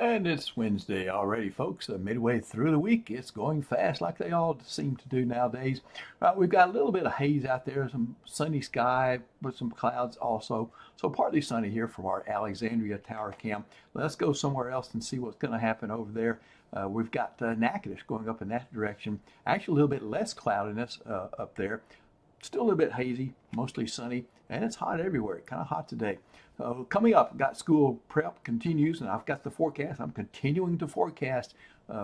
And it's Wednesday already, folks. Midway through the week, it's going fast like they all seem to do nowadays. We've got a little bit of haze out there, some sunny sky with some clouds also. So partly sunny here from our Alexandria Tower cam. Let's go somewhere else and see what's going to happen over there. We've got Natchitoches going up in that direction. Actually, a little bit less cloudiness up there. Still a little bit hazy, mostly sunny, and it's hot everywhere. Kind of hot today. Coming up, got school prep continues, and I've got the forecast. I'm continuing to forecast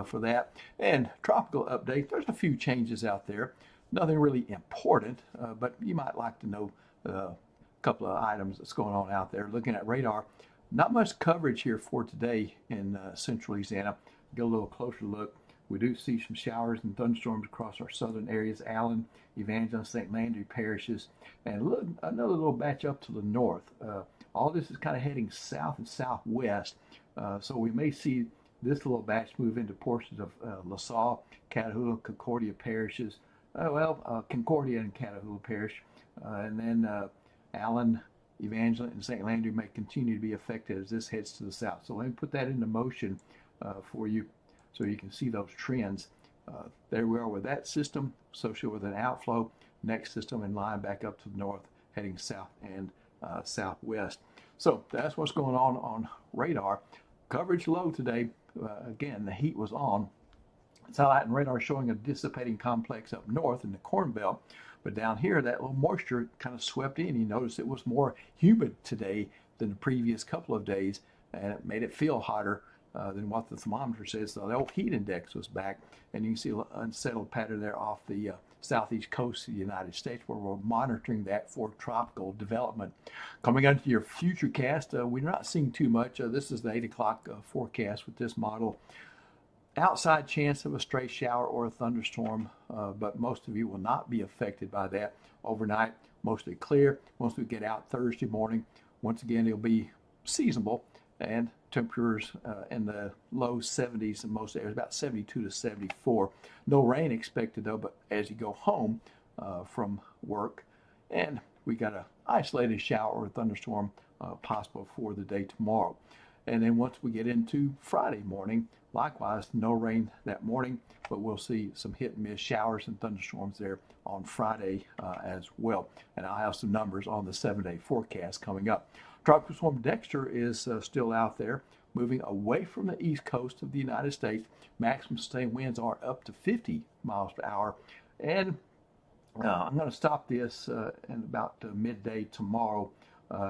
for that. And tropical update, there's a few changes out there. Nothing really important, but you might like to know a couple of items that's going on out there. Looking at radar, not much coverage here for today in central Louisiana. Get a little closer look. We do see some showers and thunderstorms across our southern areas, Allen, Evangeline, St. Landry parishes, and look, another little batch up to the north. All this is kind of heading south and southwest, so we may see this little batch move into portions of LaSalle, Catahoula, Concordia parishes. Concordia and Catahoula parish, and then Allen, Evangeline, and St. Landry may continue to be affected as this heads to the south. So let me put that into motion for you so you can see those trends. There we are with that system associated with an outflow. Next system in line back up to the north, heading south and southwest. So that's what's going on radar. Coverage low today. Again, the heat was on. Satellite and radar showing a dissipating complex up north in the Corn Belt. But down here, that little moisture kind of swept in. You notice it was more humid today than the previous couple of days, and it made it feel hotter than what the thermometer says. So the old heat index was back, and you can see an unsettled pattern there off the southeast coast of the United States, where we're monitoring that for tropical development. Coming on to your future cast, we're not seeing too much. This is the 8 o'clock forecast with this model. Outside chance of a stray shower or a thunderstorm, but most of you will not be affected by that. Overnight, mostly clear. Once we get out Thursday morning, once again, it'll be seasonable, and temperatures in the low 70s in most areas, about 72 to 74. No rain expected though, but as you go home from work, and we got an isolated shower or thunderstorm possible for the day tomorrow. And then once we get into Friday morning, likewise, no rain that morning, but we'll see some hit and miss showers and thunderstorms there on Friday as well. And I'll have some numbers on the 7-day forecast coming up. Tropical storm Dexter is still out there, moving away from the east coast of the United States. Maximum sustained winds are up to 50 miles per hour. And I'm going to stop this in about midday tomorrow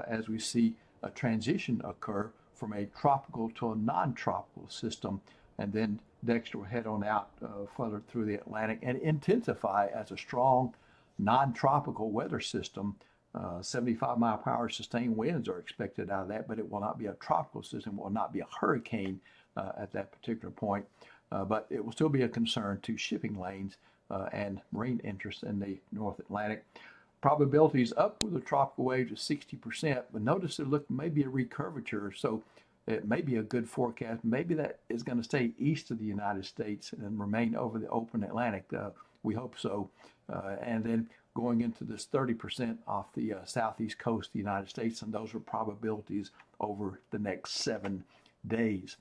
as we see a transition occur from a tropical to a non-tropical system, and then Dexter will head on out further through the Atlantic and intensify as a strong non-tropical weather system. 75 mile per hour sustained winds are expected out of that, but it will not be a tropical system, will not be a hurricane at that particular point, but it will still be a concern to shipping lanes and marine interests in the North Atlantic. Probabilities up with a tropical wave to 60%, but notice it look maybe a recurvature, so it may be a good forecast. Maybe that is going to stay east of the United States and remain over the open Atlantic. We hope so. And then going into this 30% off the southeast coast of the United States, and those are probabilities over the next 7 days.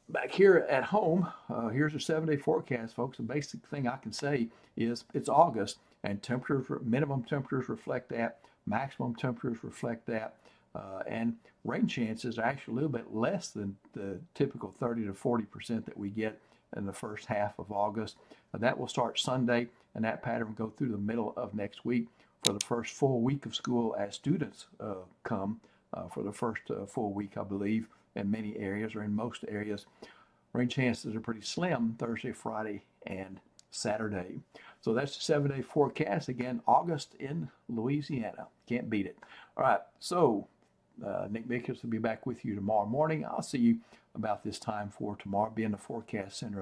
Back here at home, here's a 7-day forecast, folks. The basic thing I can say is it's August, and temperatures, minimum temperatures reflect that, maximum temperatures reflect that, and rain chances are actually a little bit less than the typical 30 to 40% that we get in the first half of August. That will start Sunday, and that pattern will go through the middle of next week for the first full week of school as students come for the first full week, I believe, in many areas or in most areas. Rain chances are pretty slim Thursday, Friday, and Saturday. So that's the 7-day forecast. Again, August in Louisiana. Can't beat it. All right, so Nick Vickers will be back with you tomorrow morning. I'll see you about this time for tomorrow. Be in the forecast center